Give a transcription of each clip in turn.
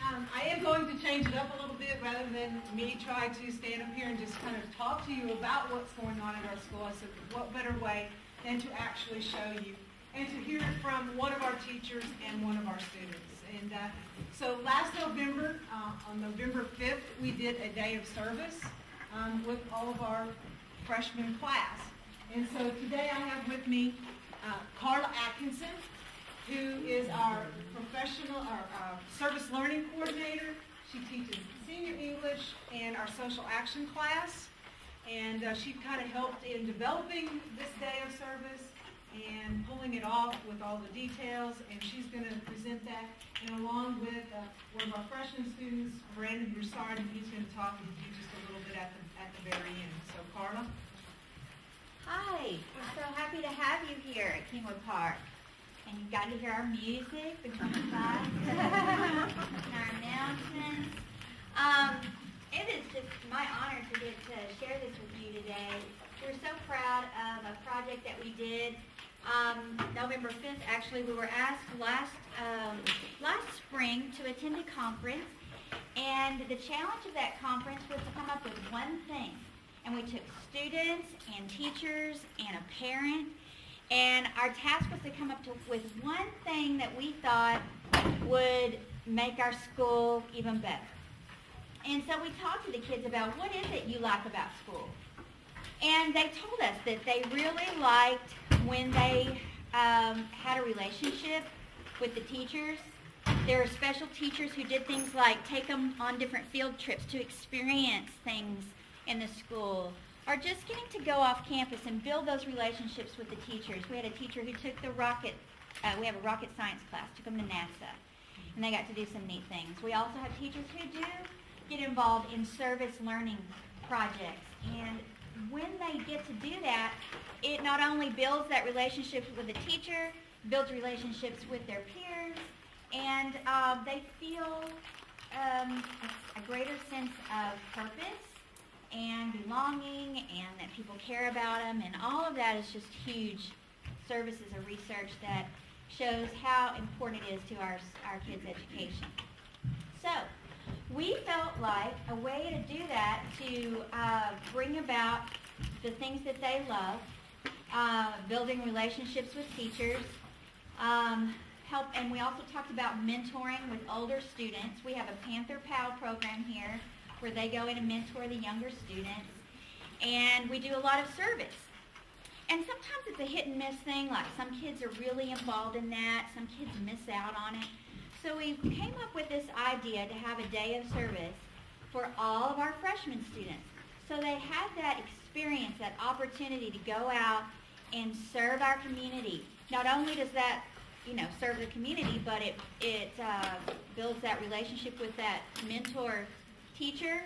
I am going to change it up a little bit rather than me try to stand up here and just kind of talk to you about what's going on at our school. I said, what better way than to actually show you and to hear it from one of our teachers and one of our students. And so last November, on November 5th, we did a day of service with all of our freshman class. And so today I have with me Carla Atkinson, who is our service learning coordinator. She teaches senior English and our social action class. And she kind of helped in developing this day of service and pulling it off with all the details. And she's going to present that. And along with one of our freshman students, Brandon Broussard, and he's going to talk with you just a little bit at the very end. So Carla. Hi, we're so happy to have you here at Kingwood Park. And you got to hear our music, the trumpet class, and our announcements. It is just my honor to get to share this with you today. We're so proud of a project that we did November 5th. Actually, we were asked last spring to attend a conference, and the challenge of that conference was to come up with one thing. And we took students and teachers and a parent, and our task was to come up with one thing that we thought would make our school even better. And so we talked to the kids about what is it you like about school. And they told us that they really liked when they had a relationship with the teachers. There were special teachers who did things like take them on different field trips to experience things in the school, or just getting to go off campus and build those relationships with the teachers. We had a teacher who took the we have a rocket science class, took them to NASA, and they got to do some neat things. We also have teachers who do get involved in service learning projects, and when they get to do that, it not only builds that relationship with the teacher, builds relationships with their peers, and they feel a greater sense of purpose and belonging, and that people care about them, and all of that is just huge services of research that shows how important it is to our kids' education. So we felt like a way to do that, to bring about the things that they love, building relationships with teachers, and we also talked about mentoring with older students. We have a Panther Pal program here where they go in and mentor the younger students, and we do a lot of service. And sometimes it's a hit and miss thing, like some kids are really involved in that, some kids miss out on it. So we came up with this idea to have a day of service for all of our freshman students. So they had that experience, that opportunity to go out and serve our community. Not only does that, serve the community, but it builds that relationship with that mentor teacher.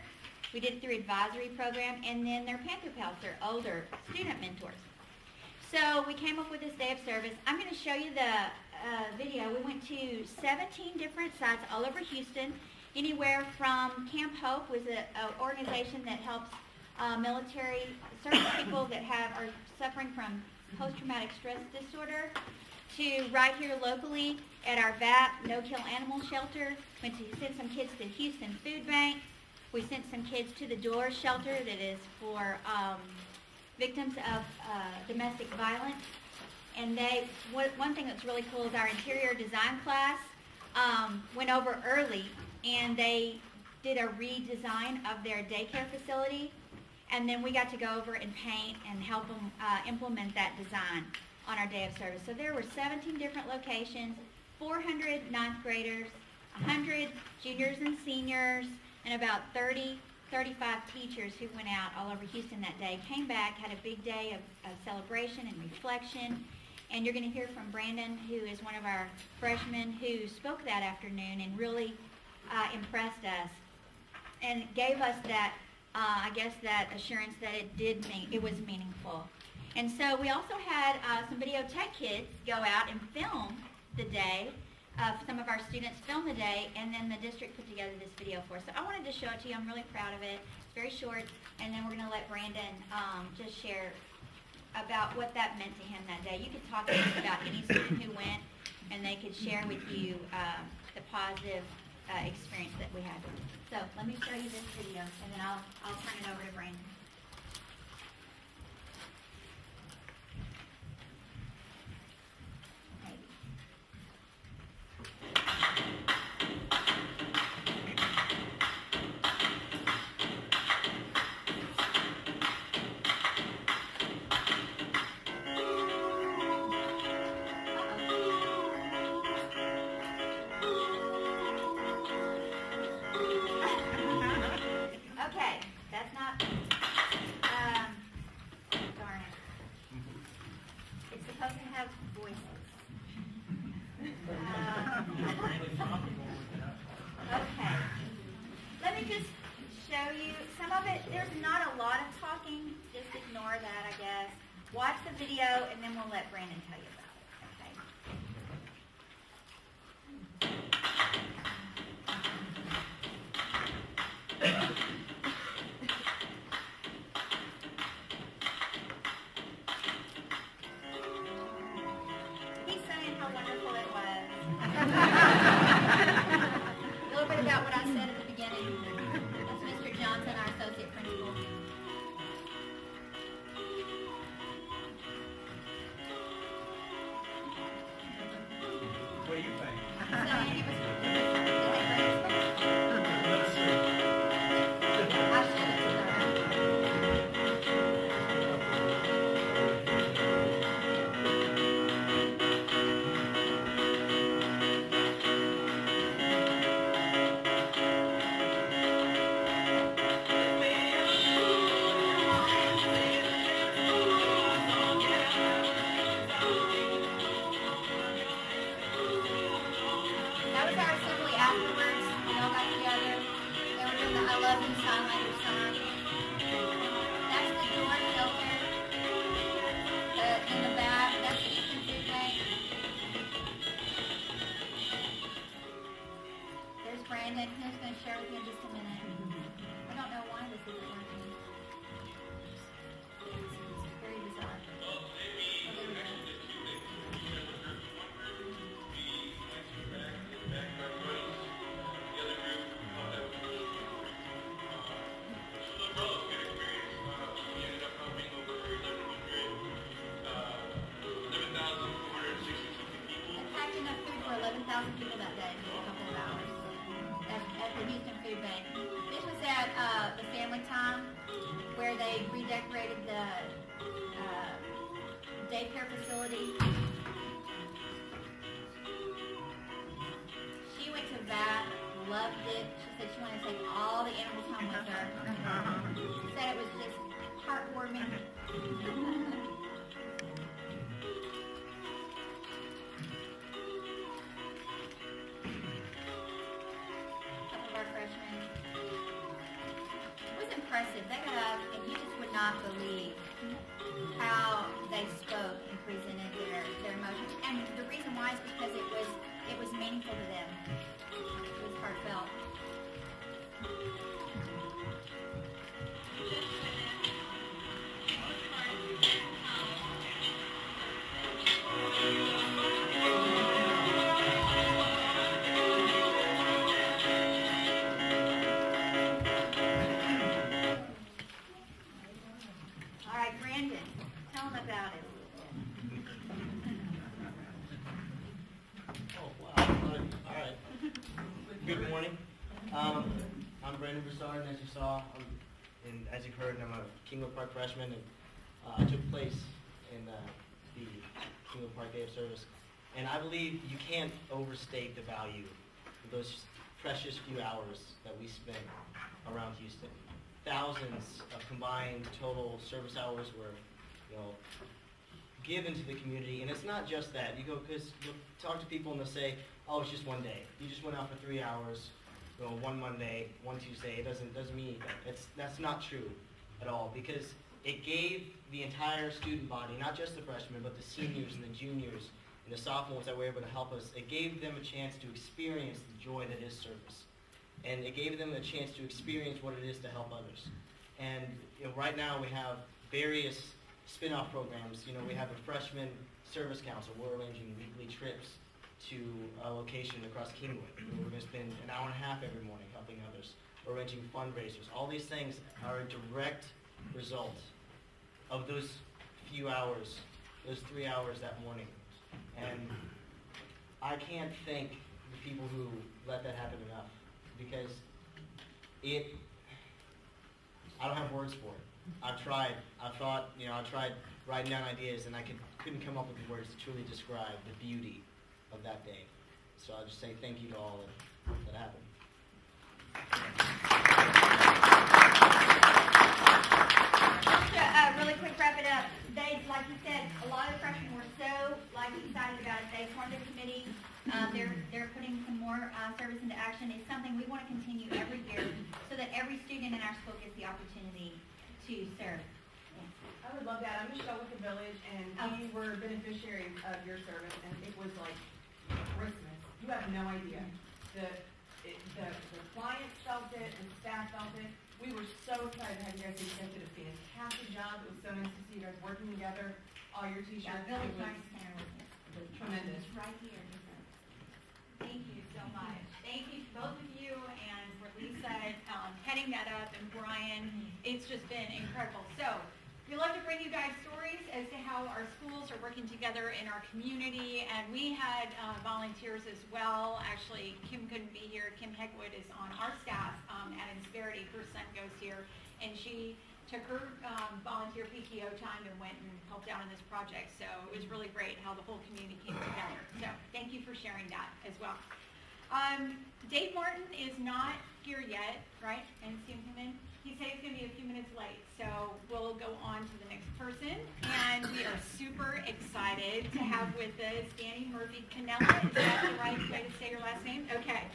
We did it through advisory program, and then their Panther Pals, their older student mentors. So we came up with this day of service. I'm going to show you the video. We went to 17 different sites all over Houston, anywhere from Camp Hope, was an organization that helps military service people that are suffering from post-traumatic stress disorder, to right here locally at our VAP, No Kill Animal Shelter. Went to send some kids to Houston Food Bank. We sent some kids to the Doors shelter that is for victims of domestic violence. And one thing that's really cool is our interior design class went over early, and they did a redesign of their daycare facility. And then we got to go over and paint and help them implement that design on our day of service. So there were 17 different locations, 400 ninth graders, 100 juniors and seniors, and about 30, 35 teachers who went out all over Houston that day, came back, had a big day of celebration and reflection. And you're going to hear from Brandon, who is one of our freshmen, who spoke that afternoon and really impressed us and gave us that, that assurance that it was meaningful. And so we also had some videotech kids go out and film the day. Some of our students filmed the day, and then the district put together this video for us. So I wanted to show it to you. I'm really proud of it. It's very short, and then we're going to let Brandon just share about what that meant to him that day. You could talk to him about any student who went, and they could share with you the positive experience that we had. So let me show you this video, and then I'll turn it over to Brandon. Okay, that's not, darn it. It's supposed to have voices. Okay. Let me just show you, some of it, there's not a lot of talking, just ignore that, I guess. Watch the video, and then we'll let Brandon tell you about it, okay? He's saying how wonderful it was. A little bit about what I said at the beginning. That's Mr. Johnson, our associate principal. What do you think? So he was. Let's see. I should have started. That was our assembly afterwards. We all got together. They were doing the I love you sign language song. That's the door filter. In the back, that's the Eastern Food Bank. There's Brandon, who's going to share with you in just a minute. I don't know why this isn't working. It's very bizarre. Oh, there we go. They packed enough food for 11,000 people that day in a couple of hours at the Houston Food Bank. This was at the Family Time where they redecorated the daycare facility. She went to that, loved it. She said she wanted to take all the animals home with her. She said it was just heartwarming. Some of our freshmen. It was impressive. They got up and you just would not believe how they spoke and presented their emotions. And the reason why is because it was meaningful to them. It was heartfelt. All right, Brandon, tell them about it. Oh, wow. All right. Good morning. I'm Brandon Broussard, and as you saw, and as you've heard, I'm a Kingwood Park freshman, and I took place in the Kingwood Park Day of Service. And I believe you can't overstate the value of those precious few hours that we spent around Houston. Thousands of combined total service hours were, given to the community, and it's not just that. You go, because you'll talk to people and they'll say, oh, it's just one day. You just went out for 3 hours, one Monday, one Tuesday. It doesn't mean anything. That's not true at all, because it gave the entire student body, not just the freshmen, but the seniors and the juniors and the sophomores that were able to help us, it gave them a chance to experience the joy that is service. And it gave them a chance to experience what it is to help others. And right now we have various spin-off programs. We have a freshman service council. We're arranging weekly trips to a location across Kingwood. We're going to spend an hour and a half every morning helping others, arranging fundraisers. All these things are a direct result of those few hours, those 3 hours that morning. And I can't thank the people who let that happen enough, because I don't have words for it. I've tried. I tried writing down ideas, and I couldn't come up with the words to truly describe the beauty of that day. So I'll just say thank you to all that happened. Just to really quick wrap it up, they, like you said, a lot of the freshmen were so excited about it. They formed a committee. They're putting some more service into action. It's something we want to continue every year so that every student in our school gets the opportunity to serve. I would love that. I'm Michelle with the village, and we were beneficiaries of your service, and it was like Christmas. You have no idea. The clients felt it, the staff felt it. We were so excited to have you guys do. You guys did a fantastic job. It was so nice to see you guys working together. All your t-shirts. Yeah, It Village was Science Center was tremendous. right here. Thank you so much. Thank you to both of you and for Lisa heading that up, and Brian. It's just been incredible. So we love to bring you guys stories as to how our schools are working together in our community, and we had volunteers as well. Actually, Kim couldn't be here. Kim Heckwood is on our staff at Insperity. Her son goes here, and she took her volunteer PTO time and went and helped out in this project. So it was really great how the whole community came together. So thank you for sharing that as well. Dave Martin is not here yet, right? And see him come in? He said he's going to be a few minutes late, so we'll go on to the next person. And we are super excited to have with us Dani Murphy-Cannella. Is that the right way to say your last name? Okay.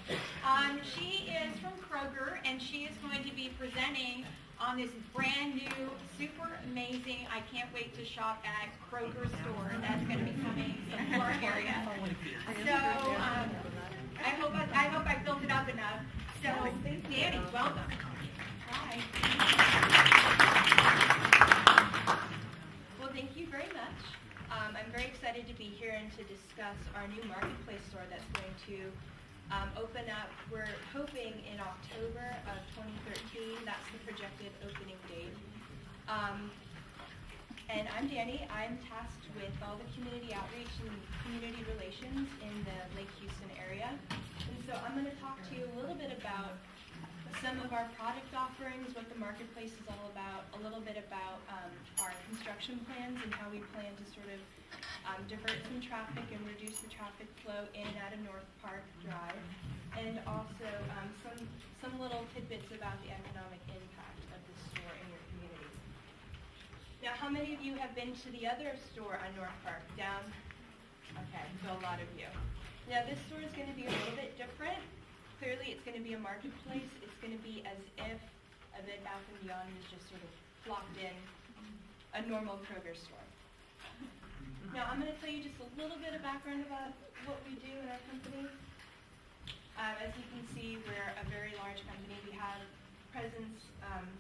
She is from Kroger, and she is going to be presenting on this brand new, super amazing, I can't wait to shop at Kroger store that's going to be coming to our area. So I hope I built it up enough. So Dani, welcome. Hi. Well, thank you very much. I'm very excited to be here and to discuss our new marketplace store that's going to open up. We're hoping in October of 2013. That's the projected opening date. And I'm Dani. I'm tasked with all the community outreach and community relations in the Lake Houston area. And so I'm going to talk to you a little bit about some of our product offerings, what the marketplace is all about, a little bit about our construction plans and how we plan to sort of divert some traffic and reduce the traffic flow in and out of Northpark Drive, and also some little tidbits about the economic impact of the store in your community. Now, how many of you have been to the other store on Northpark? Down? Okay, so a lot of you. Now, this store is going to be a little bit different. Clearly, it's going to be a marketplace. It's going to be as if a Bed Bath & Beyond was just sort of plopped in a normal Kroger store. Now, I'm going to tell you just a little bit of background about what we do in our company. As you can see, we're a very large company. We have presence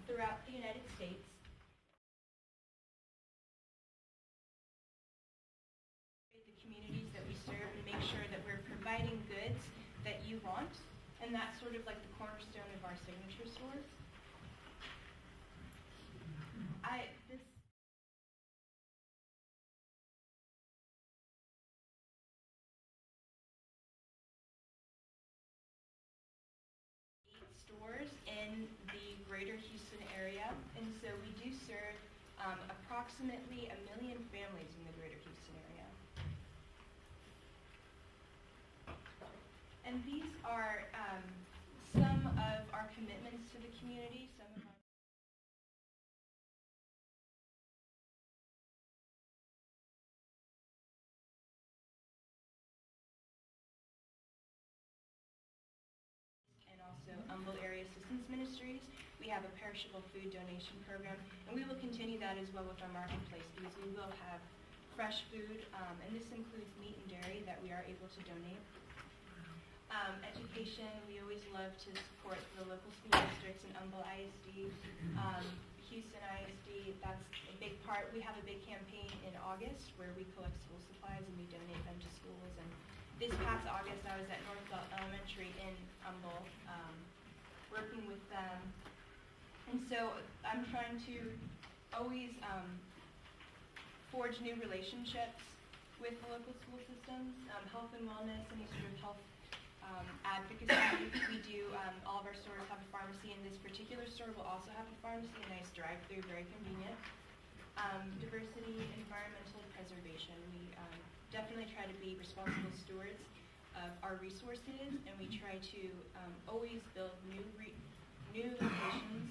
throughout the United States. The communities that we serve and make sure that we're providing goods that you want. And that's sort of like the cornerstone of our signature stores. This stores in the greater Houston area, and so we do serve approximately 1 million families in the greater Houston area. And these are some of our commitments to the community, some of our and also Humble Area Assistance Ministries. We have a perishable food donation program, and we will continue that as well with our marketplace, because we will have fresh food, and this includes meat and dairy that we are able to donate. Education, we always love to support the local school districts and Humble ISD, Houston ISD. That's a big part. We have a big campaign in August where we collect school supplies and we donate them to schools, this past August, I was at Northpark Elementary in Humble, working with them. And so I'm trying to always forge new relationships with the local school systems, health and wellness, any sort of health advocacy. We do, all of our stores have a pharmacy, and this particular store will also have a pharmacy, a nice drive-through, very convenient. Diversity, environmental preservation. We definitely try to be responsible stewards of our resources, and we try to always build new locations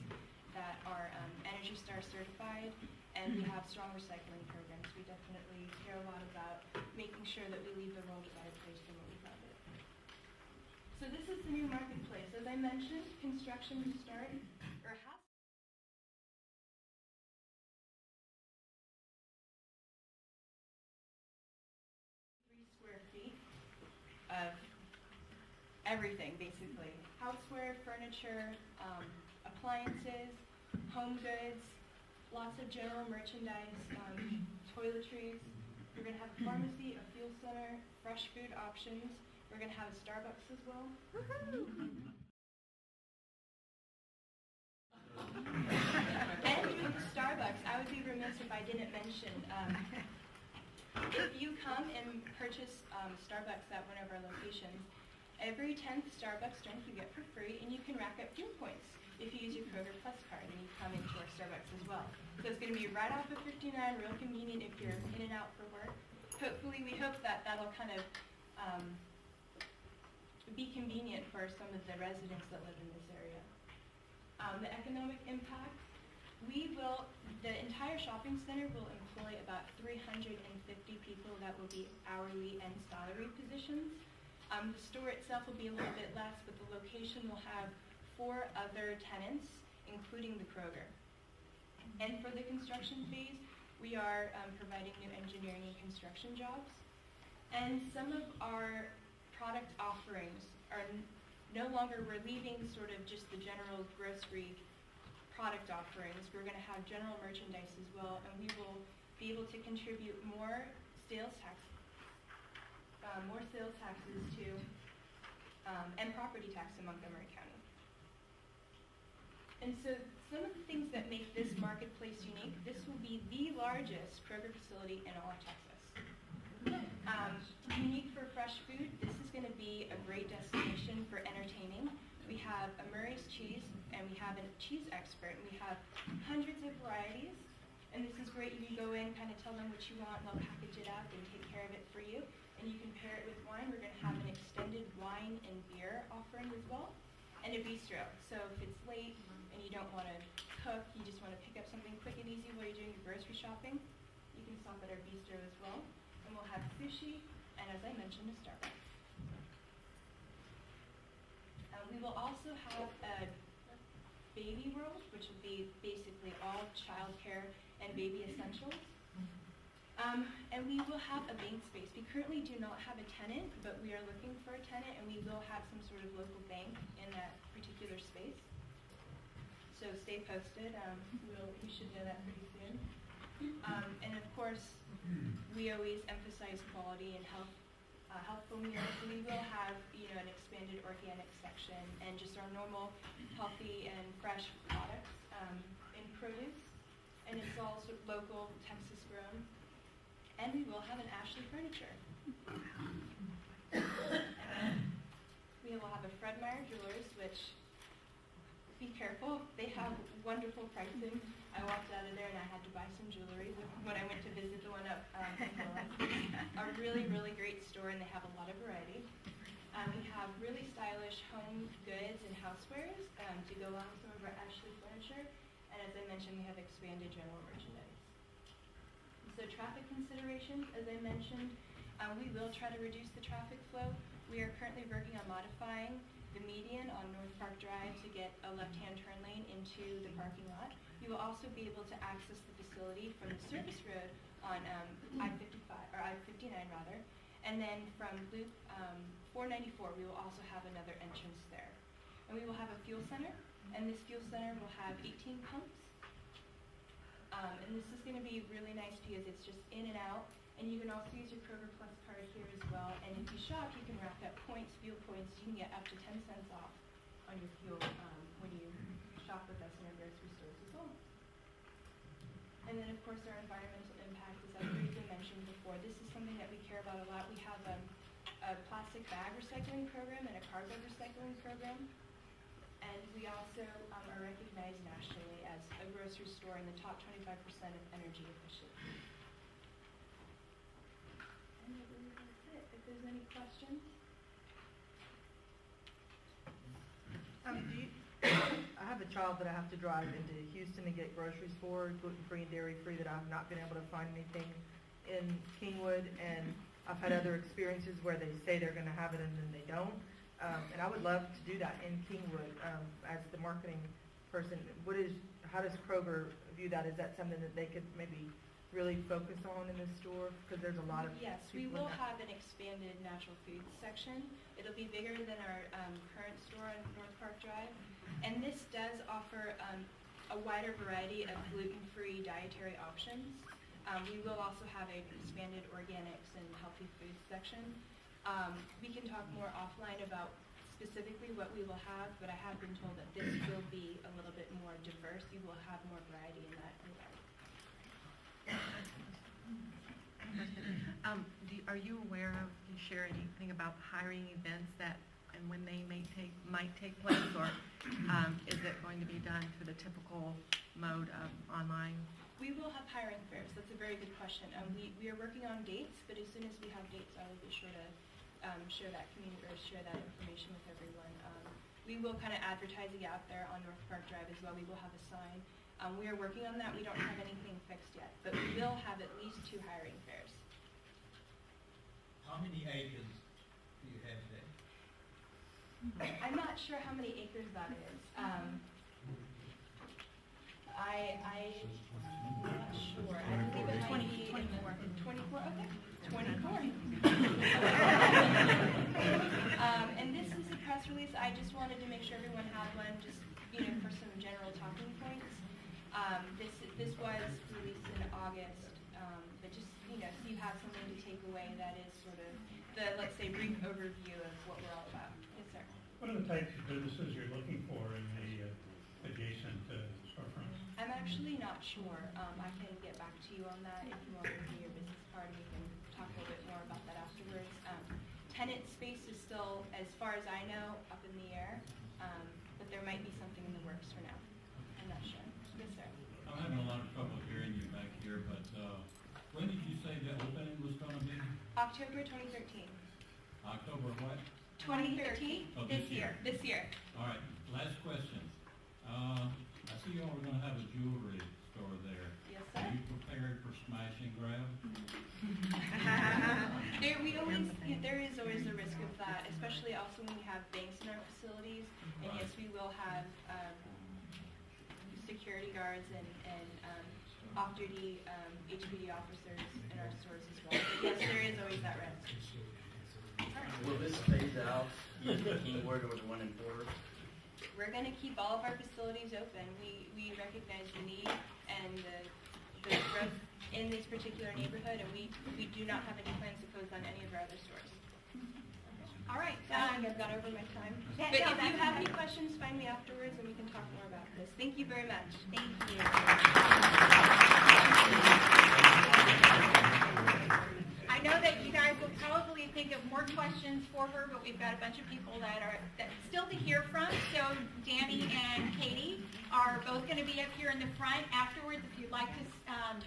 that are Energy Star certified, and we have strong recycling programs. We definitely care a lot about making sure that we leave the world a better place than what we found it. So this is the new marketplace. As I mentioned, construction will start, or has 3 square feet of everything, basically. Houseware, furniture, appliances, home goods, lots of general merchandise, toiletries. We're going to have a pharmacy, a fuel center, fresh food options. We're going to have a Starbucks as well. And with the Starbucks, I would be remiss if I didn't mention, if you come and purchase Starbucks at one of our locations, every 10th Starbucks drink you get for free, and you can rack up fuel points if you use your Kroger Plus card and you come into our Starbucks as well. So it's going to be right off of 59, real convenient if you're in and out for work. Hopefully, we hope that that'll kind of be convenient for some of the residents that live in this area. The economic impact, the entire shopping center will employ about 350 people that will be hourly and salary positions. The store itself will be a little bit less, but the location will have 4 other tenants, including the Kroger. And for the construction phase, we are providing new engineering and construction jobs. And some of our product offerings are no longer, we're leaving sort of just the general grocery product offerings. We're going to have general merchandise as well, and we will be able to contribute more sales taxes to, and property tax in Montgomery County. And so some of the things that make this marketplace unique, this will be the largest Kroger facility in all of Texas. Unique for fresh food, this is going to be a great destination for entertaining. We have a Murray's cheese, and we have a cheese expert, and we have hundreds of varieties. And this is great. You can go in, kind of tell them what you want, and they'll package it up and take care of it for you. And you can pair it with wine. We're going to have an extended wine and beer offering as well, and a bistro. So if it's late and you don't want to cook, you just want to pick up something quick and easy while you're doing your grocery shopping, you can stop at our bistro as well. And we'll have sushi, and as I mentioned, a Starbucks. We will also have a baby world, which will be basically all childcare and baby essentials. And we will have a bank space. We currently do not have a tenant, but we are looking for a tenant, and we will have some sort of local bank in that particular space. So stay posted. We should know that pretty soon. And of course, we always emphasize quality and healthful meals. So we will have, an expanded organic section and just our normal healthy and fresh products in produce. And it's all sort of local, Texas grown. And we will have an Ashley Furniture. We will have a Fred Meyer Jewelers, which, be careful, they have wonderful pricing. I walked out of there and I had to buy some jewelry when I went to visit the one up in Willis. A really, really great store, and they have a lot of variety. We have really stylish home goods and housewares to go along with some of our Ashley Furniture. And as I mentioned, we have expanded general merchandise. So traffic considerations, as I mentioned, we will try to reduce the traffic flow. We are currently working on modifying the median on Northpark Drive to get a left-hand turn lane into the parking lot. You will also be able to access the facility from the service road on I-55, or I-59 rather. And then from Loop 494, we will also have another entrance there. And we will have a fuel center, and this fuel center will have 18 pumps. And this is going to be really nice because it's just in and out. And you can also use your Kroger Plus card here as well. And if you shop, you can rack up points, fuel points. You can get up to 10 cents off on your fuel when you shop with us in our grocery stores as well. And then, of course, our environmental impact, as I briefly mentioned before, this is something that we care about a lot. We have a plastic bag recycling program and a cardboard recycling program. And we also are recognized nationally as a grocery store in the top 25% of energy efficient. And I believe that's it. If there's any questions? I have a child that I have to drive into Houston to get groceries for, gluten-free and dairy-free, that I've not been able to find anything in Kingwood, and I've had other experiences where they say they're going to have it and then they don't. And I would love to do that in Kingwood as the marketing person. How does Kroger view that? Is that something that they could maybe really focus on in the store? Because there's a lot of Yes, we people will in that. have an expanded natural foods section. It'll be bigger than our current store on Northpark Drive. And this does offer a wider variety of gluten-free dietary options. We will also have an expanded organics and healthy foods section. We can talk more offline about specifically what we will have, but I have been told that this will be a little bit more diverse. You will have more variety in that regard. Are you aware of, can you share anything about hiring events that and when they might take place, or is it going to be done through the typical mode of online? We will have hiring fairs. That's a very good question. We are working on dates, but as soon as we have dates, I will be sure to share that share that information with everyone. We will kind of advertising out there on Northpark Drive as well. We will have a sign. We are working on that. We don't have anything fixed yet, but we will have at least 2 hiring fairs. How many acres do you have there? I'm not sure how many acres that is. I'm not sure. I believe it might be 24. 24, okay. 24. And this is a press release. I just wanted to make sure everyone had one, just for some general talking points. This was released in August, but just so you have something to take away that is sort of the, let's say, brief overview of what we're all about. Yes, sir. What are the types of businesses you're looking for in the adjacent storefronts? I'm actually not sure. I can get back to you on that if you want to see your business card. We can talk a little bit more about that afterwards. Tenant space is still, as far as I know, up in the air, but there might be something in the works for now. I'm not sure. Yes, sir. I'm having a lot of trouble hearing you back here, but when did you say the opening was going to be? October 2013. October what? 2013? Oh, This year. This year. All right, last question. I see y'all are going to have a jewelry store there. Yes, Are sir. you prepared for smash and grab? There is always a risk of that, especially also when we have banks in our facilities. And yes, we will have security guards and off-duty HPD officers in our stores as well. But yes, there is always that risk. Will this phase out using Kingwood or the one in Porter? We're going to keep all of our facilities open. We recognize the need and the growth in this particular neighborhood, and we do not have any plans to close down any of our other stores. All right. I think I've gone over my time. Yeah, But no, if you that's have okay. any questions, find me afterwards and we can talk more about this. Thank you very much. Thank you. I know that you guys will probably think of more questions for her, but we've got a bunch of people that still to hear from. So Dani and Katie are both going to be up here in the front afterwards. If you'd like to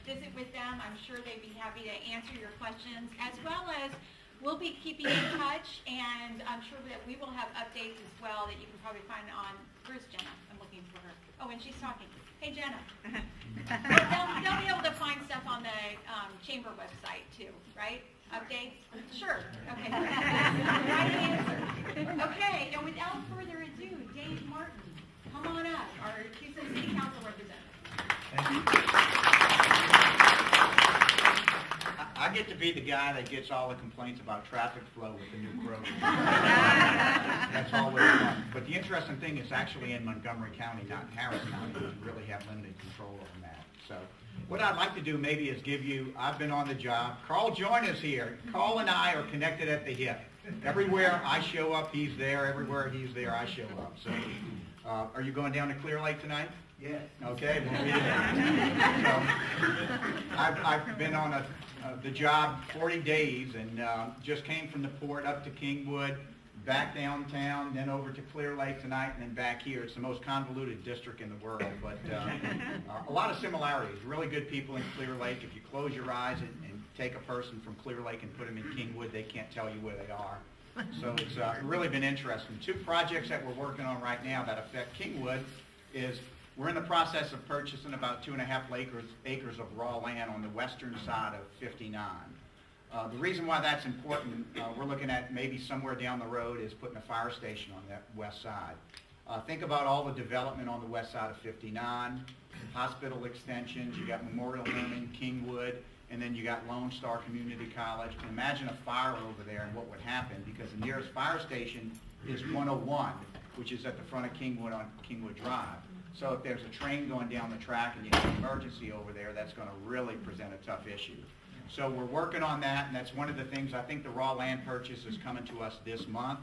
visit with them, I'm sure they'd be happy to answer your questions, as well as we'll be keeping in touch, and I'm sure that we will have updates as well that you can probably find on, where's Jenna? I'm looking for her. Oh, and she's talking. Hey, Jenna. They'll be able to find stuff on the chamber website too, right? Updates? Sure. Okay. Right answer. Okay, and without further ado, Dave Martin, come on up, our Houston City Council representative. I get to be the guy that gets all the complaints about traffic flow with the new Kroger. That's always fun. But the interesting thing is actually in Montgomery County, not in Harris County, you really have limited control over that. So what I'd like to do maybe is give you, I've been on the job. Carl Join is here. Carl and I are connected at the hip. Everywhere I show up, he's there. Everywhere he's there, I show up. So are you going down to Clear Lake tonight? Yes. Okay, we'll be there. So, I've been on the job 40 days and just came from the port up to Kingwood, back downtown, then over to Clear Lake tonight, and then back here. It's the most convoluted district in the world, but a lot of similarities. Really good people in Clear Lake. If you close your eyes and take a person from Clear Lake and put them in Kingwood, they can't tell you where they are. So it's really been interesting. Two projects that we're working on right now that affect Kingwood is we're in the process of purchasing about 2.5 acres of raw land on the western side of 59. The reason why that's important, we're looking at maybe somewhere down the road, is putting a fire station on that west side. Think about all the development on the west side of 59, hospital extensions, you got Memorial Home in Kingwood, and then you got Lone Star Community College. And imagine a fire over there and what would happen, because the nearest fire station is 101, which is at the front of Kingwood on Kingwood Drive. So if there's a train going down the track and you have an emergency over there, that's going to really present a tough issue. So we're working on that, and that's one of the things. I think the raw land purchase is coming to us this month.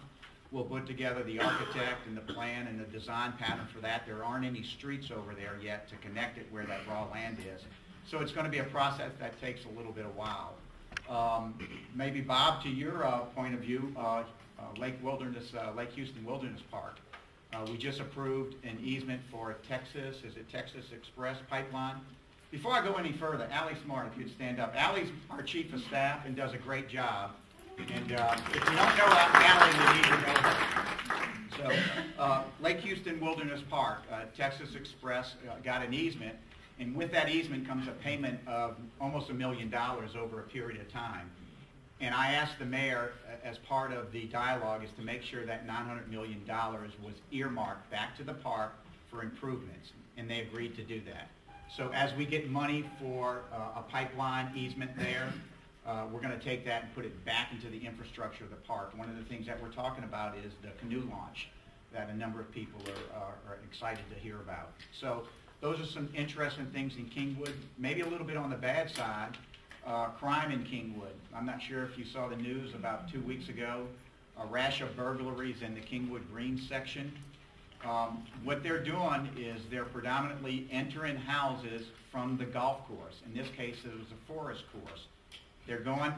We'll put together the architect and the plan and the design pattern for that. There aren't any streets over there yet to connect it where that raw land is. So it's going to be a process that takes a little bit of while. Maybe Bob, to your point of view, Lake Houston Wilderness Park. We just approved an easement for Texas Express pipeline. Before I go any further, Allie Smart, if you'd stand up. Allie's our chief of staff and does a great job. And if you don't know Allie, you need to know her. So Lake Houston Wilderness Park, Texas Express got an easement. And with that easement comes a payment of almost $1 million over a period of time. And I asked the mayor, as part of the dialogue, is to make sure that $900 million was earmarked back to the park for improvements, and they agreed to do that. So as we get money for a pipeline easement there, we're going to take that and put it back into the infrastructure of the park. One of the things that we're talking about is the canoe launch that a number of people are excited to hear about. So those are some interesting things in Kingwood. Maybe a little bit on the bad side. Crime in Kingwood. I'm not sure if you saw the news about 2 weeks ago, a rash of burglaries in the Kingwood Green section. What they're doing is they're predominantly entering houses from the golf course. In this case, it was a forest course. They're going,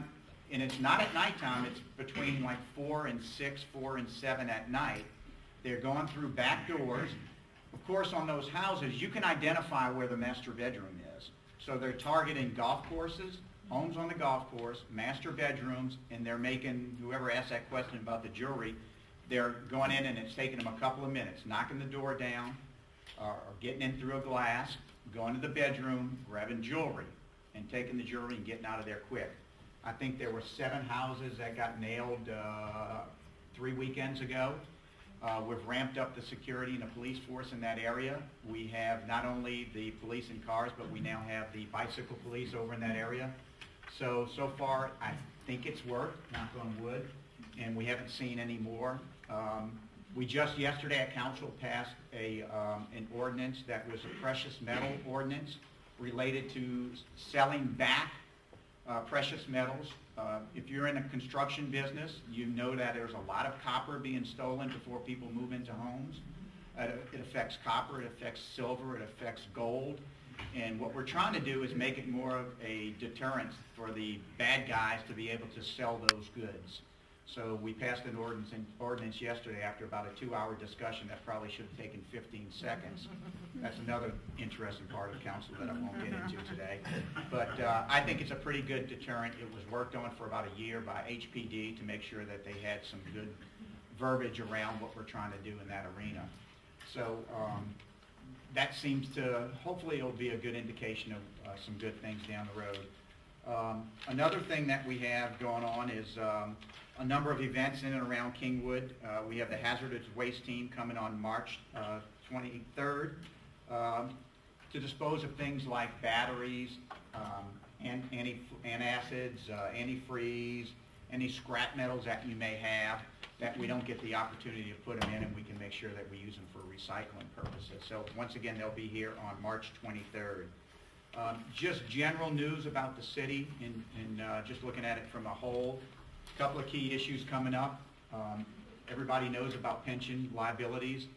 and it's not at nighttime, it's between like 4 and 6, 4 and 7 at night. They're going through back doors. Of course, on those houses, you can identify where the master bedroom is. So they're targeting golf courses, homes on the golf course, master bedrooms, and they're making, whoever asked that question about the jewelry, they're going in and it's taking them a couple of minutes, knocking the door down, or getting in through a glass, going to the bedroom, grabbing jewelry, and taking the jewelry and getting out of there quick. I think there were 7 houses that got nailed 3 weekends ago. We've ramped up the security and the police force in that area. We have not only the police in cars, but we now have the bicycle police over in that area. So far, I think it's worked, knock on wood, and we haven't seen any more. We just yesterday at council passed an ordinance that was a precious metal ordinance related to selling back precious metals. If you're in a construction business, you know that there's a lot of copper being stolen before people move into homes. It affects copper, it affects silver, it affects gold. And what we're trying to do is make it more of a deterrent for the bad guys to be able to sell those goods. So we passed an ordinance yesterday after about a 2-hour discussion that probably should have taken 15 seconds. That's another interesting part of council that I won't get into today. But I think it's a pretty good deterrent. It was worked on for about a year by HPD to make sure that they had some good verbiage around what we're trying to do in that arena. So that seems to, hopefully it'll be a good indication of some good things down the road. Another thing that we have going on is a number of events in and around Kingwood. We have the hazardous waste team coming on March 23rd to dispose of things like batteries, and antacids, antifreeze, any scrap metals that you may have, that we don't get the opportunity to put them in, and we can make sure that we use them for recycling purposes. So once again, they'll be here on March 23rd. Just general news about the city, and just looking at it from a whole, a couple of key issues coming up. Everybody knows about pension liabilities,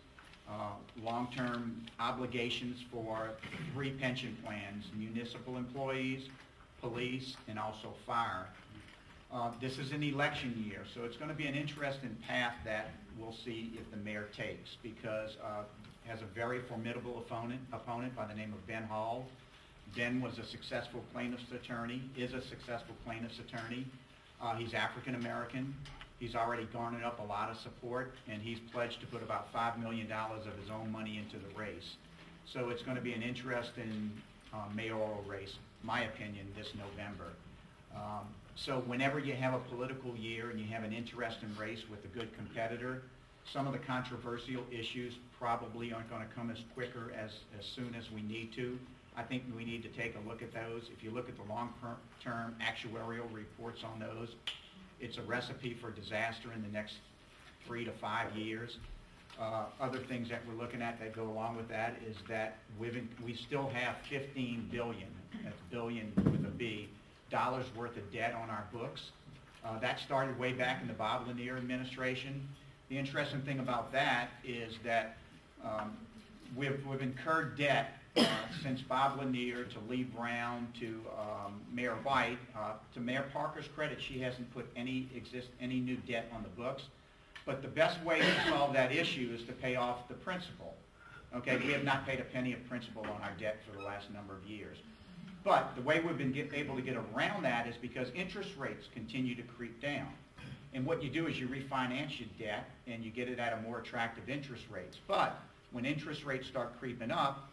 long-term obligations for 3 pension plans: municipal employees, police, and also fire. This is an election year, so it's going to be an interesting path that we'll see if the mayor takes, because has a very formidable opponent by the name of Ben Hall. Ben was a successful plaintiff's attorney, is a successful plaintiff's attorney. He's African American. He's already garnered up a lot of support, and he's pledged to put about $5 million of his own money into the race. So it's going to be an interesting mayoral race, my opinion, this November. So whenever you have a political year and you have an interesting race with a good competitor, some of the controversial issues probably aren't going to come as quicker as soon as we need to. I think we need to take a look at those. If you look at the long-term actuarial reports on those, it's a recipe for disaster in the next 3 to 5 years. Other things that we're looking at that go along with that is that we still have $15 billion, that's billion with a B, dollars worth of debt on our books. That started way back in the Bob Lanier administration. The interesting thing about that is that we've incurred debt since Bob Lanier to Lee Brown to Mayor White. To Mayor Parker's credit, she hasn't put any new debt on the books. But the best way to solve that issue is to pay off the principal. Okay, we have not paid a penny of principal on our debt for the last number of years. But the way we've been able to get around that is because interest rates continue to creep down. And what you do is you refinance your debt and you get it at a more attractive interest rates. But when interest rates start creeping up,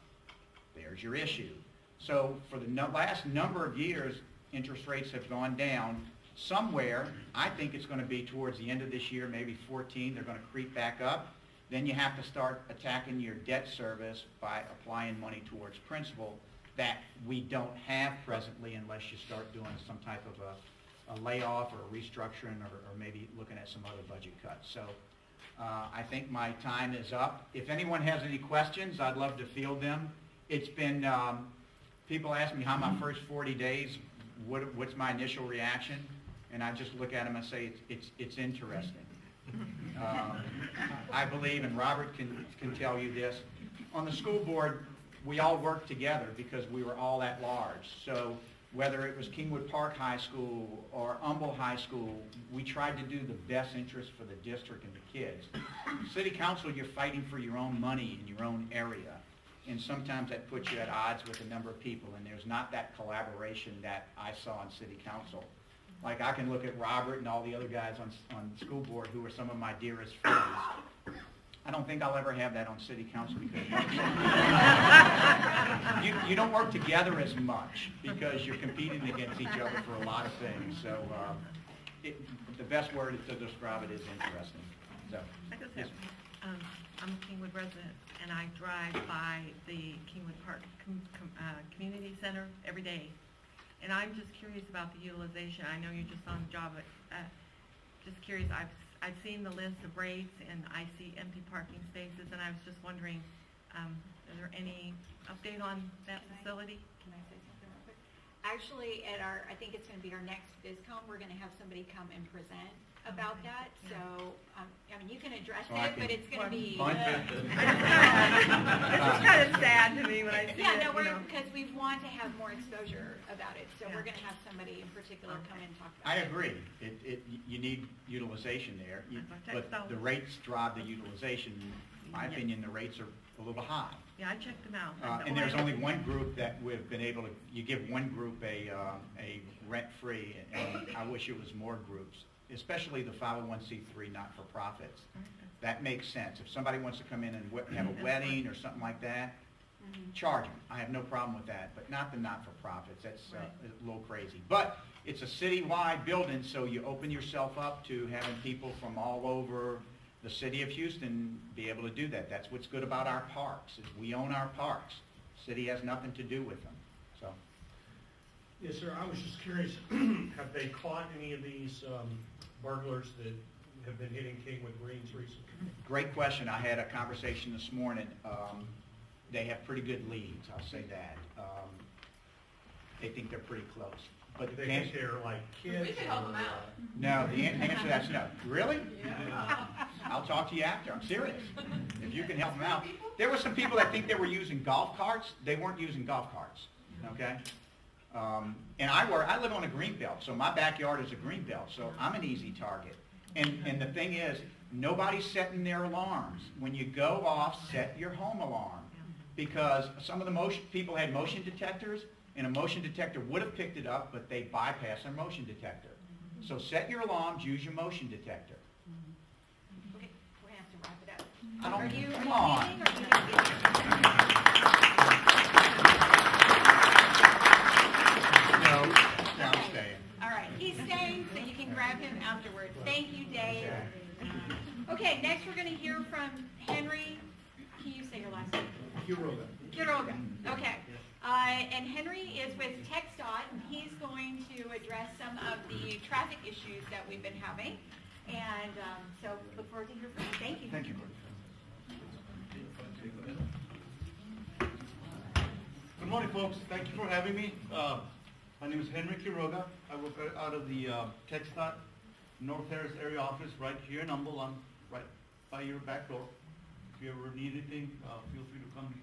there's your issue. So for the last number of years, interest rates have gone down. Somewhere, I think it's going to be towards the end of this year, maybe 14, they're going to creep back up. Then you have to start attacking your debt service by applying money towards principal that we don't have presently unless you start doing some type of a layoff or a restructuring or maybe looking at some other budget cuts. So I think my time is up. If anyone has any questions, I'd love to field them. It's been, people ask me how my first 40 days, what's my initial reaction? And I just look at them and say, it's interesting. I believe, and Robert can tell you this, on the school board, we all worked together because we were all at large. So whether it was Kingwood Park High School or Humble High School, we tried to do the best interest for the district and the kids. City council, you're fighting for your own money in your own area. And sometimes that puts you at odds with a number of people, and there's not that collaboration that I saw on city council. Like I can look at Robert and all the other guys on the school board who are some of my dearest friends. I don't think I'll ever have that on city council because you don't work together as much because you're competing against each other for a lot of things. So the best word to describe it is interesting. So, yes. I'm a Kingwood resident, and I drive by the Kingwood Park Community Center every day. And I'm just curious about the utilization. I know you're just on the job, but just curious. I've seen the list of rates, and I see empty parking spaces, and I was just wondering, is there any update on that facility? Can I say something real quick? Actually, at I think it's going to be our next BizCom, we're going to have somebody come and present about that. So, I mean, you can address it, but it's going to be. It's just kind of sad to me when I see it. Yeah, no, because we want to have more exposure about it. So we're going to have somebody in particular come and talk about it. I agree. You need utilization there, but the rates drive the utilization. In my opinion, the rates are a little high. Yeah, I checked them out. And there's only one group that we've been able to, you give one group a rent-free, and I wish it was more groups, especially the 501c3 not-for-profits. That makes sense. If somebody wants to come in and have a wedding or something like that, charge them. I have no problem with that, but not the not-for-profits. That's a little crazy. But it's a citywide building, so you open yourself up to having people from all over the city of Houston be able to do that. That's what's good about our parks, is we own our parks. The city has nothing to do with them. So Yes, sir, I was just curious, have they caught any of these burglars that have been hitting Kingwood Greens recently? Great question. I had a conversation this morning. They have pretty good leads, I'll say that. They think they're pretty close. But They think they're like kids? We can help them out. no, the answer to that's no. Really? Yeah. I'll talk to you after. I'm serious. If you can help them out. There were some people that think they were using golf carts. They weren't using golf carts, okay? And I live on a green belt, so my backyard is a green belt, so I'm an easy target. And the thing is, nobody's setting their alarms. When you go off, set your home alarm. Because some of the people had motion detectors, and a motion detector would have picked it up, but they bypassed their motion detector. So set your alarms, use your motion detector. Okay, we're gonna have to wrap it up. I don't, Are you come on. leaving, or are you gonna No, I'm staying. All right, he's staying, so you can grab him afterwards. Thank you, Dave. Okay, next we're gonna hear from Henry. Can you say your last name? Quiroga. Okay. And Henry is with TXDOT, and he's going to address some of the traffic issues that we've been having. And so look forward to hearing from you. Thank you. Thank you. Good morning, folks. Thank you for having me. My name is Henry Quiroga. I work out of the TXDOT North Harris area office right here in Humble. I'm right by your back door. If you ever need anything, feel free to come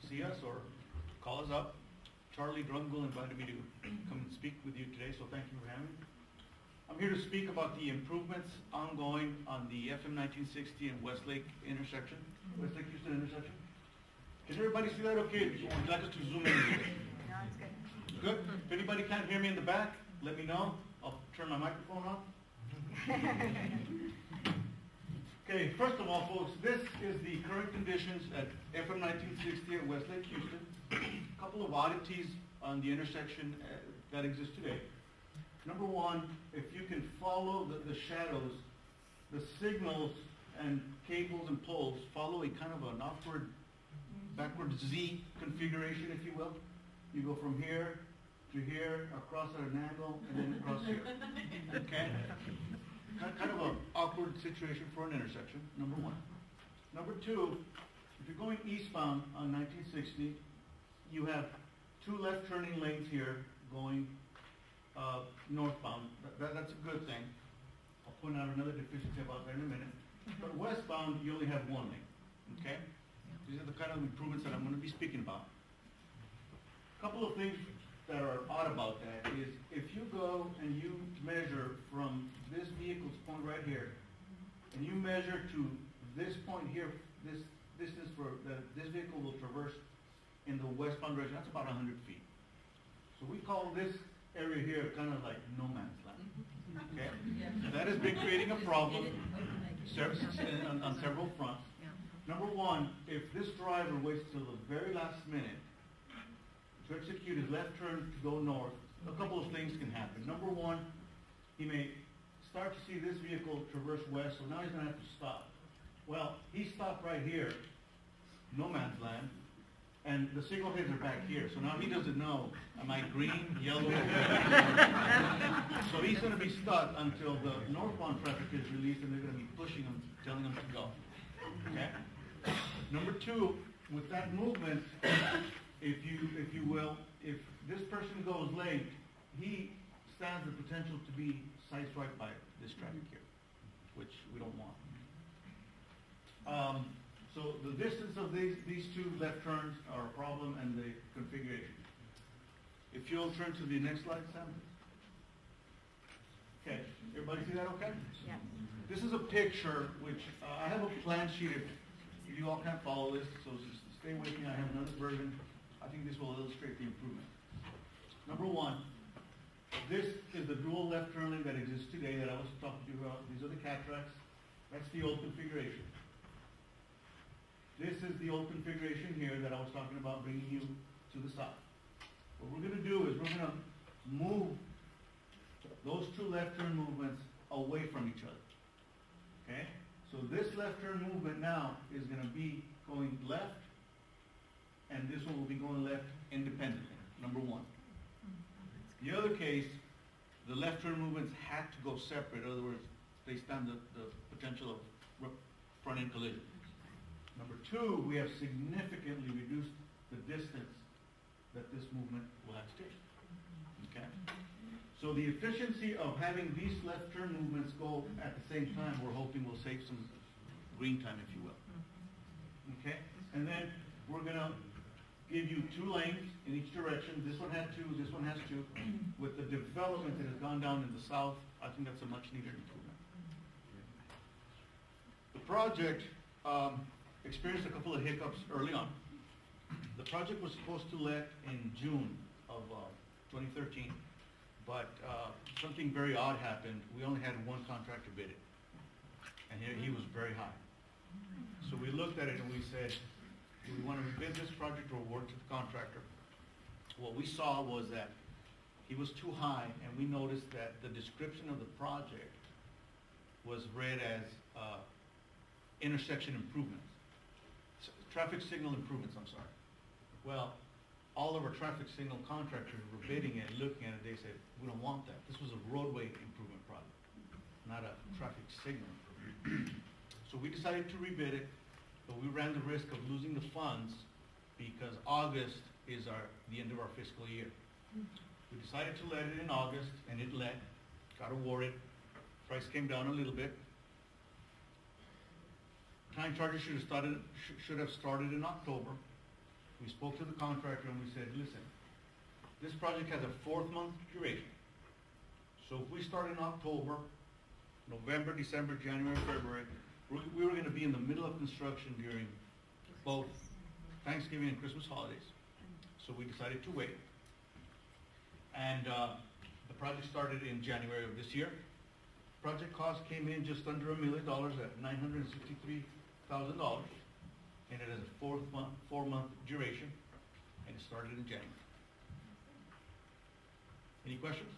see us or call us up. Charlie Drungle invited me to come and speak with you today, so thank you for having me. I'm here to speak about the improvements ongoing on the FM 1960 and Westlake intersection, Westlake Houston intersection. Can everybody see that okay? Would you like us to zoom in? No, it's good. Good. If anybody can't hear me in the back, let me know. I'll turn my microphone on. Okay, first of all, folks, this is the current conditions at FM 1960 at Westlake Houston. A couple of oddities on the intersection that exist today. Number one, if you can follow the shadows, the signals and cables and poles follow a kind of an awkward, backward Z configuration, if you will. You go from here to here, across at an angle, and then across here. Okay? Kind of an awkward situation for an intersection, number one. Number two, if you're going eastbound on 1960, you have two left turning lanes here going northbound. That's a good thing. I'll point out another deficiency about that in a minute. But westbound, you only have one lane. Okay? These are the kind of improvements that I'm going to be speaking about. A couple of things that are odd about that is if you go and you measure from this vehicle's point right here, and you measure to this point here, this distance that this vehicle will traverse in the westbound direction, that's about 100 feet. So we call this area here kind of like no man's land. Okay? That has been creating a problem on several fronts. Number one, if this driver waits till the very last minute to execute his left turn to go north, a couple of things can happen. Number one, he may start to see this vehicle traverse west, so now he's going to have to stop. Well, he stopped right here, no man's land, and the signal heads are back here, so now he doesn't know, am I green, yellow, or red? So he's going to be stuck until the northbound traffic is released, and they're going to be pushing him, telling him to go. Okay? Number two, with that movement, if you will, if this person goes late, he stands the potential to be sideswiped by this traffic here, which we don't want. So the distance of these two left turns are a problem, and the configuration. If you'll turn to the next slide, Sam. Okay, everybody see that okay? Yeah. This is a picture which, I have a plan sheet if you all can't follow this, so just stay with me. I have another version. I think this will illustrate the improvement. Number one, this is the dual left turn lane that exists today that I was talking to you about. These are the cat tracks. That's the old configuration. This is the old configuration here that I was talking about bringing you to the south. What we're going to do is we're going to move those two left turn movements away from each other. Okay? So this left turn movement now is going to be going left, and this one will be going left independently, number one. The other case, the left turn movements had to go separate, in other words, they stand the potential of front-end collision. Number two, we have significantly reduced the distance that this movement will have to take. Okay? So the efficiency of having these left turn movements go at the same time, we're hoping will save some green time, if you will. Okay? And then we're gonna give you 2 lanes in each direction. This one had 2, this one has 2. With the development that has gone down in the south, I think that's a much needed improvement. The project experienced a couple of hiccups early on. The project was supposed to let in June of 2013, but something very odd happened. We only had one contractor bid it, and he was very high. So we looked at it and we said, do we want to rebid this project or award to the contractor? What we saw was that he was too high, and we noticed that the description of the project was read as intersection improvements. Traffic signal improvements, I'm sorry. Well, all of our traffic signal contractors were bidding it, looking at it, they said, we don't want that. This was a roadway improvement project, not a traffic signal improvement. So we decided to rebid it, but we ran the risk of losing the funds because August is the end of our fiscal year. We decided to let it in August, and it got awarded. Price came down a little bit. Time charges should have started in October. We spoke to the contractor and we said, listen, this project has a 4-month duration. So if we start in October, November, December, January, February, we were going to be in the middle of construction during both Thanksgiving and Christmas holidays. So we decided to wait. And the project started in January of this year. Project cost came in just under $1 million at $963,000. And it has a 4-month duration, and it started in January. Any questions?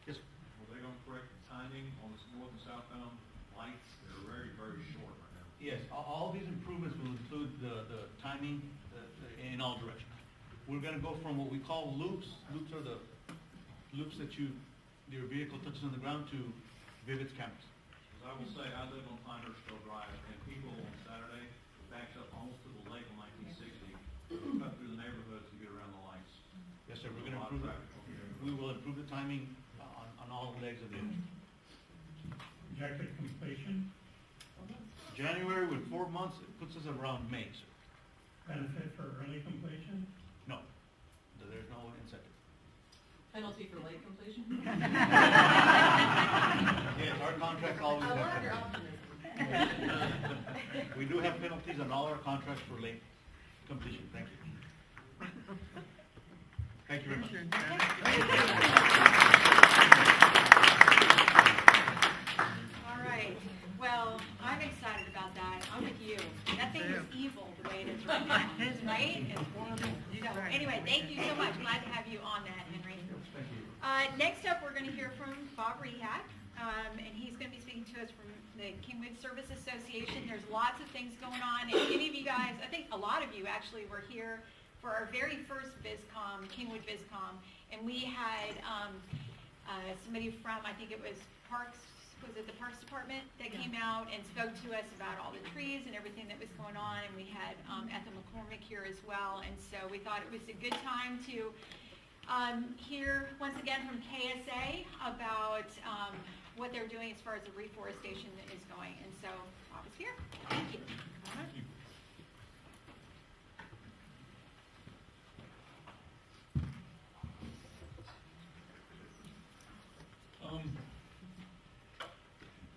Yes, sir. Were they gonna correct the timing on the north and southbound lights? They're very, very short right now. Yes, all these improvements will include the timing in all directions. We're gonna go from what we call loops. Loops are the loops that your vehicle touches on the ground to Vivid's cameras. I will say, I live on Pinehurst Drive, and people on Saturday backs up almost to the lake on 1960, cut through the neighborhoods to get around the lights. Yes, sir, we're gonna improve that. We will improve the timing on all legs of the engine. Projected completion, January with 4 months, it puts us around May, sir. benefit for early completion, No, there's no incentive. Penalty for late completion? Yes, our contracts always I have love your penalties. optimism. We do have penalties on all our contracts for late completion. Thank you. Thank you very much. All right, well, I'm excited about that. I'm with you. That thing is evil the way it is right now, right? So, anyway, thank you so much. Glad to have you on that, Henry. Next up, we're gonna hear from Bob Rehak, and he's gonna be speaking to us from the Kingwood Service Association. There's lots of things going on, and any of you guys, I think a lot of you actually were here for our very first Bizcom, Kingwood Bizcom, and we had somebody from, I think it was the Parks Department that came out and spoke to us about all the trees and everything that was going on, and we had Ethel McCormick here as well, and so we thought it was a good time to hear once again from KSA about what they're doing as far as the reforestation is going, and so Bob is here. Thank you.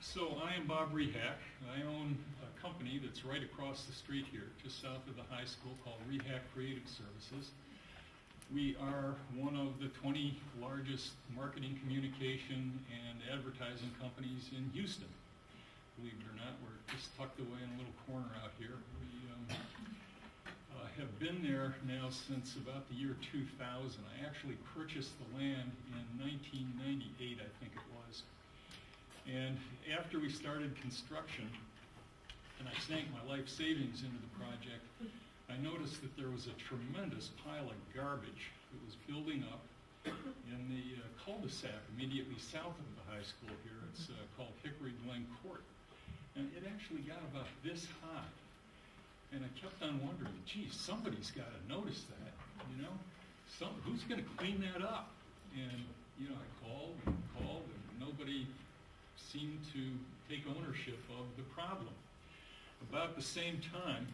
So I am Bob Rehak. I own a company that's right across the street here, just south of the high school, called Rehak Creative Services. We are one of the 20 largest marketing, communication, and advertising companies in Houston. Believe it or not, we're just tucked away in a little corner out here. We have been there now since about the year 2000. I actually purchased the land in 1998, I think it was. And after we started construction, and I sank my life savings into the project, I noticed that there was a tremendous pile of garbage that was building up in the cul-de-sac immediately south of the high school here. It's called Hickory Glen Court. And it actually got about this high. And I kept on wondering, geez, somebody's got to notice that, you know? Who's going to clean that up? And, you know, I called and nobody seemed to take ownership of the problem. About the same time,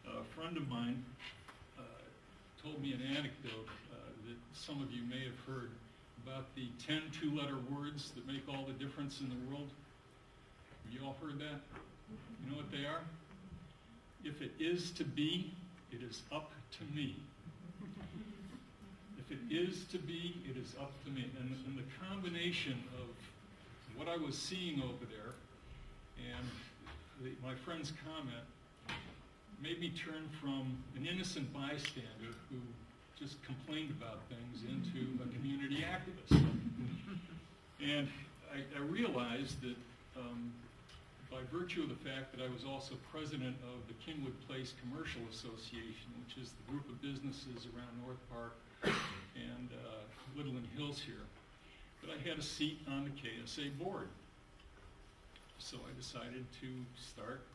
a friend of mine told me an anecdote that some of you may have heard about the 10 two-letter words that make all the difference in the world. Have you all heard that? You know what they are? If it is to be, it is up to me. If it is to be, it is up to me. And the combination of what I was seeing over there and my friend's comment made me turn from an innocent bystander who just complained about things into a community activist. And I realized that by virtue of the fact that I was also president of the Kingwood Place Commercial Association, which is the group of businesses around Northpark and Woodland Hills here, that I had a seat on the KSA board. So I decided to start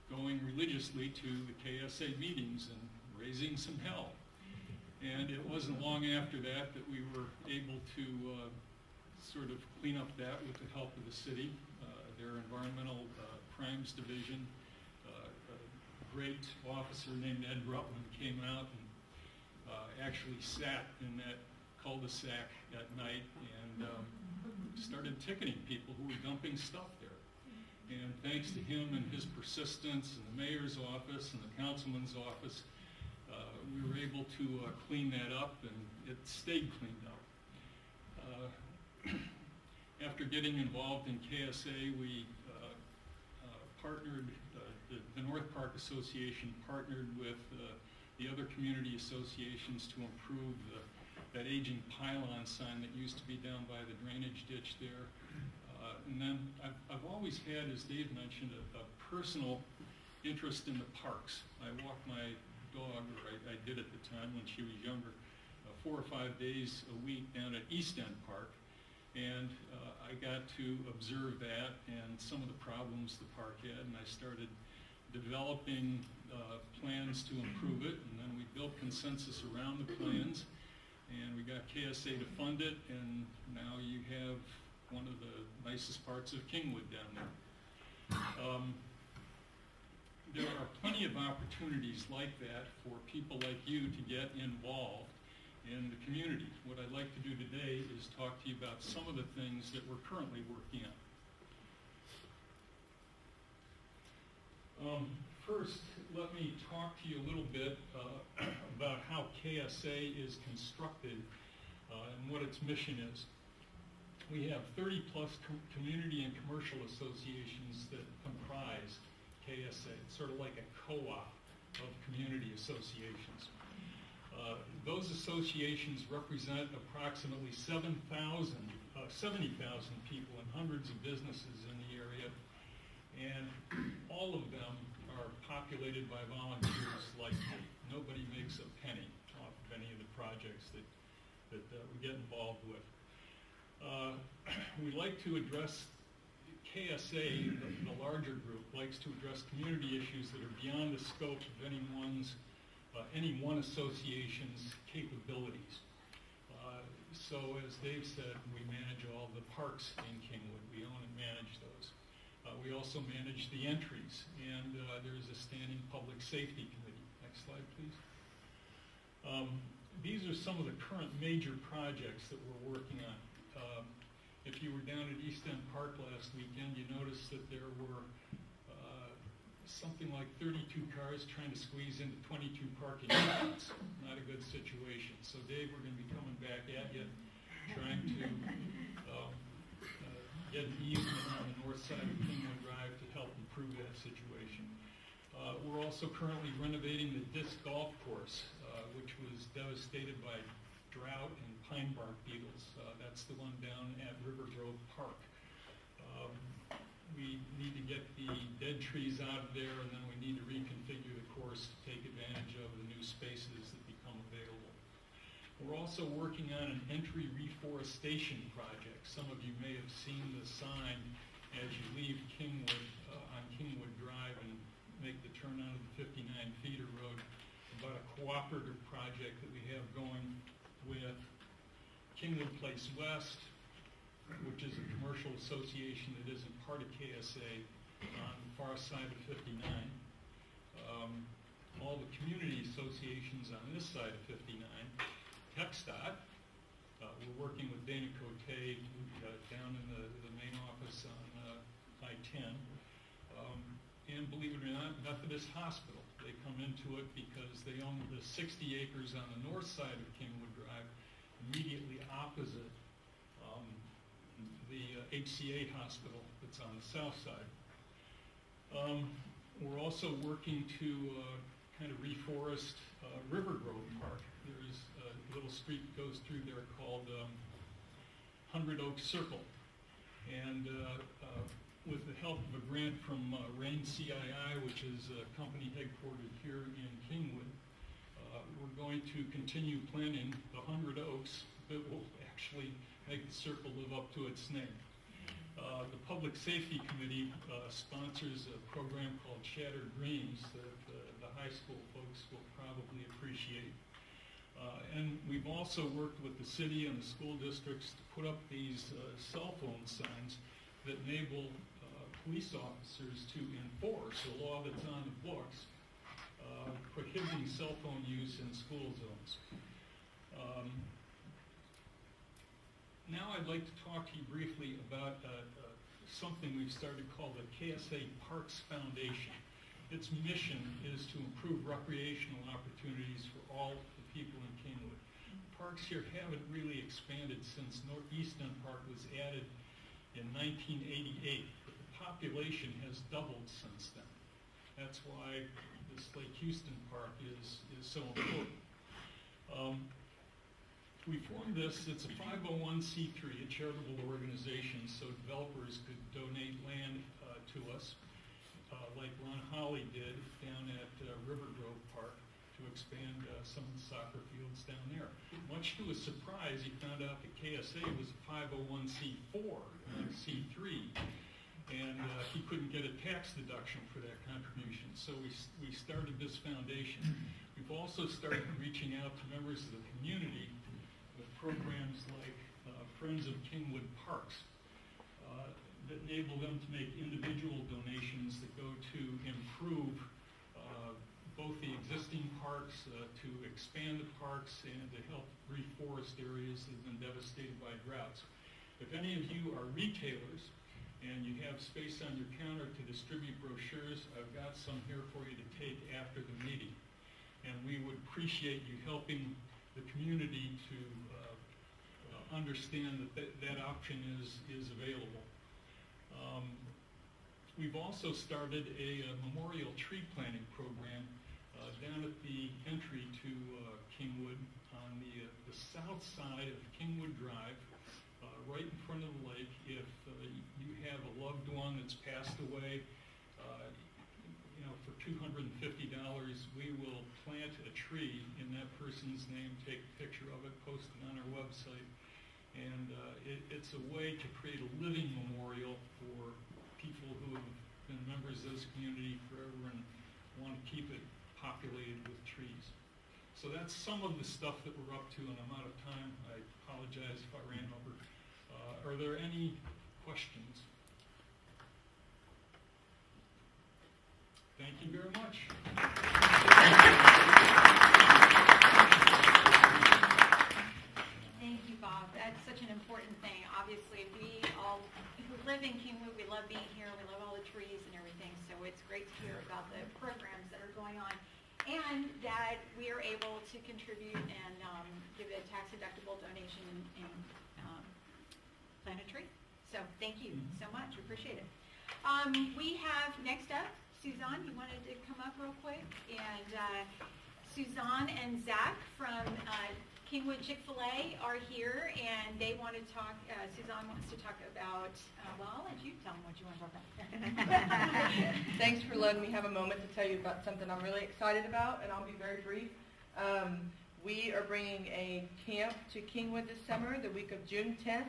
going religiously to the KSA meetings and raising some hell. And it wasn't long after that that we were able to sort of clean up that with the help of the city. Their environmental crimes division, a great officer named Ed Rutland came out and actually sat in that cul-de-sac at night and started ticketing people who were dumping stuff there. And thanks to him and his persistence and the mayor's office and the councilman's office, we were able to clean that up, and it stayed cleaned up. After getting involved in KSA, we partnered, the Northpark Association partnered with the other community associations to improve that aging pylon sign that used to be down by the drainage ditch there. And then I've always had, as Dave mentioned, a personal interest in the parks. I walk my dog, or I did at the time when she was younger, 4 or 5 days a week down at East End Park. And I got to observe that and some of the problems the park had, and I started developing plans to improve it, and then we built consensus around the plans, and we got KSA to fund it, and now you have one of the nicest parts of Kingwood down there. There are plenty of opportunities like that for people like you to get involved in the community. What I'd like to do today is talk to you about some of the things that we're currently working on. First, let me talk to you a little bit about how KSA is constructed and what its mission is. We have 30 plus community and commercial associations that comprise KSA. It's sort of like a co-op of community associations. Those associations represent approximately 70,000 people and hundreds of businesses in the area, and all of them are populated by volunteers like me. Nobody makes a penny off of any of the projects that we get involved with. We like to address KSA, the larger group, likes to address community issues that are beyond the scope of any one association's capabilities. So as Dave said, we manage all the parks in Kingwood. We own and manage those. We also manage the entries, and there's a standing public safety committee. Next slide, please. These are some of the current major projects that we're working on. If you were down at East End Park last weekend, you noticed that there were something like 32 cars trying to squeeze into 22 parking spots. Not a good situation. So Dave, we're going to be coming back at you, trying to get an easement on the north side of Kingwood Drive to help improve that situation. We're also currently renovating the disc golf course, which was devastated by drought and pine bark beetles. That's the one down at River Grove Park. we need to get the dead trees out of there, and then we need to reconfigure the course to take advantage of the new spaces that become available. We're also working on an entry reforestation project. Some of you may have seen the sign as you leave Kingwood, on Kingwood Drive and make the turn onto the 59 feeder road, about a cooperative project that we have going with Kingwood Place West, which is a commercial association that isn't part of KSA, on the far side of 59. All the community associations on this side of 59. TXDOT, we're working with Dana Cote down in the main office on I-10. And believe it or not, Methodist Hospital. They come into it because they own the 60 acres on the north side of Kingwood Drive, immediately opposite the HCA hospital that's on the south side. We're also working to kind of reforest River Grove Park. There's a little street that goes through there called 100 Oak Circle. And with the help of a grant from Rain CII, which is a company headquartered here in Kingwood, we're going to continue planting the 100 oaks that will actually make the circle live up to its name. The Public Safety Committee sponsors a program called Shattered Dreams that the high school folks will probably appreciate. And we've also worked with the city and the school districts to put up these cell phone signs that enable police officers to enforce a law that's on the books prohibiting cell phone use in school zones. Now I'd like to talk to you briefly about something we've started called the KSA Parks Foundation. Its mission is to improve recreational opportunities for all the people in Kingwood. Parks here haven't really expanded since Northeastern Park was added in 1988, but the population has doubled since then. That's why this Lake Houston Park is so important. We formed this, it's a 501c3, a charitable organization, so developers could donate land to us, like Ron Holly did down at River Grove Park to expand some of the soccer fields down there. Much to his surprise, he found out that KSA was a 501c4, not a C3, and he couldn't get a tax deduction for that contribution. So we started this foundation. We've also started reaching out to members of the community with programs like Friends of Kingwood Parks that enable them to make individual donations that go to improve both the existing parks, to expand the parks, and to help reforest areas that have been devastated by droughts. If any of you are retailers and you have space on your counter to distribute brochures, I've got some here for you to take after the meeting. And we would appreciate you helping the community to understand that that option is available. We've also started a memorial tree planting program down at the entry to Kingwood on the south side of Kingwood Drive, right in front of the lake. If you have a loved one that's passed away, for $250, we will plant a tree in that person's name, take a picture of it, post it on our website. And it's a way to create a living memorial for people who have been members of this community forever and want to keep it populated with trees. So that's some of the stuff that we're up to, and I'm out of time. I apologize if I ran over. Are there any questions? Thank you very much. Thank you, Bob. That's such an important thing. Obviously, we all who live in Kingwood, we love being here. We love all the trees and everything. So it's great to hear about the programs that are going on, and that we are able to contribute and give a tax-deductible donation and plant a tree. So thank you so much. We appreciate it. We have next up Suzanne. You wanted to come up real quick, and Suzanne and Zach from Kingwood Chick-fil-A are here, and they want to talk, Suzanne wants to talk about, well, I'll let you tell them what you want to talk about. Thanks for letting me have a moment to tell you about something I'm really excited about, and I'll be very brief. We are bringing a camp to Kingwood this summer, the week of June 10th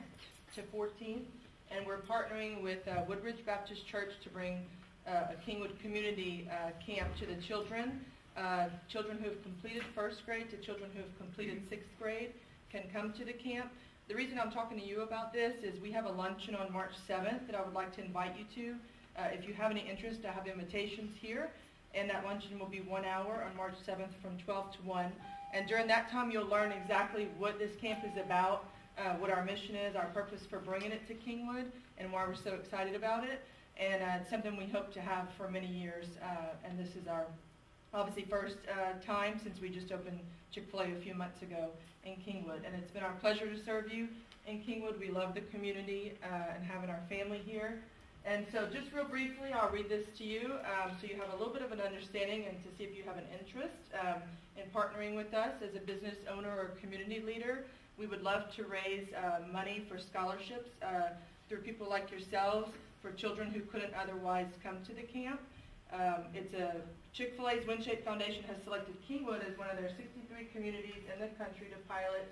to 14th, and we're partnering with Woodridge Baptist Church to bring a Kingwood community camp to the children. Children who have completed first grade to children who have completed sixth grade can come to the camp. The reason I'm talking to you about this is we have a luncheon on March 7th that I would like to invite you to. If you have any interest, I have invitations here, and that luncheon will be 1 hour on March 7th from 12 to 1. And during that time, you'll learn exactly what this camp is about, what our mission is, our purpose for bringing it to Kingwood, and why we're so excited about it. And it's something we hope to have for many years, and this is our obviously first time since we just opened Chick-fil-A a few months ago in Kingwood. And it's been our pleasure to serve you in Kingwood. We love the community and having our family here. And so just real briefly, I'll read this to you so you have a little bit of an understanding and to see if you have an interest in partnering with us as a business owner or community leader. We would love to raise money for scholarships through people like yourselves for children who couldn't otherwise come to the camp. Chick-fil-A's WinShape Foundation has selected Kingwood as one of their 63 communities in the country to pilot.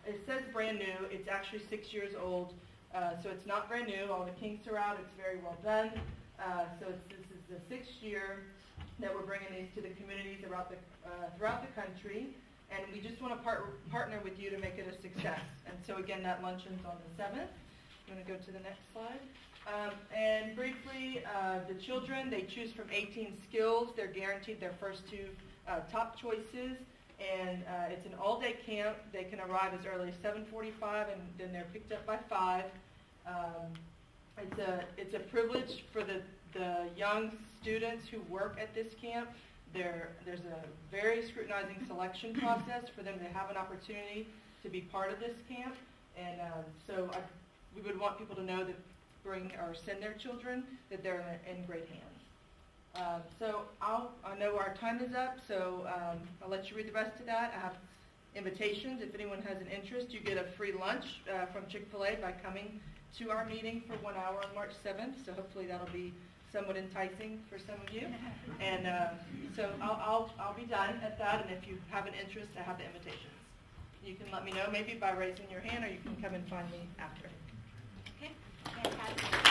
It says brand new. It's actually 6 years old, so it's not brand new. All the kinks are out. It's very well done. This is the 6th year that we're bringing these to the communities throughout the country, and we just want to partner with you to make it a success. And so again, that luncheon's on the 7th. I'm going to go to the next slide. And briefly, the children, they choose from 18 skills. They're guaranteed their first 2 top choices. And it's an all-day camp. They can arrive as early as 7:45, and then they're picked up by 5. It's a privilege for the young students who work at this camp. There's a very scrutinizing selection process for them to have an opportunity to be part of this camp. And we would want people to know that bring or send their children, that they're in great hands. I know our time is up, so I'll let you read the rest of that. I have invitations. If anyone has an interest, you get a free lunch from Chick-fil-A by coming to our meeting for 1 hour on March 7th, so hopefully that'll be somewhat enticing for some of you. And so I'll be done at that, and if you have an interest, I have the invitations. You can let me know maybe by raising your hand, or you can come and find me after. Okay, fantastic.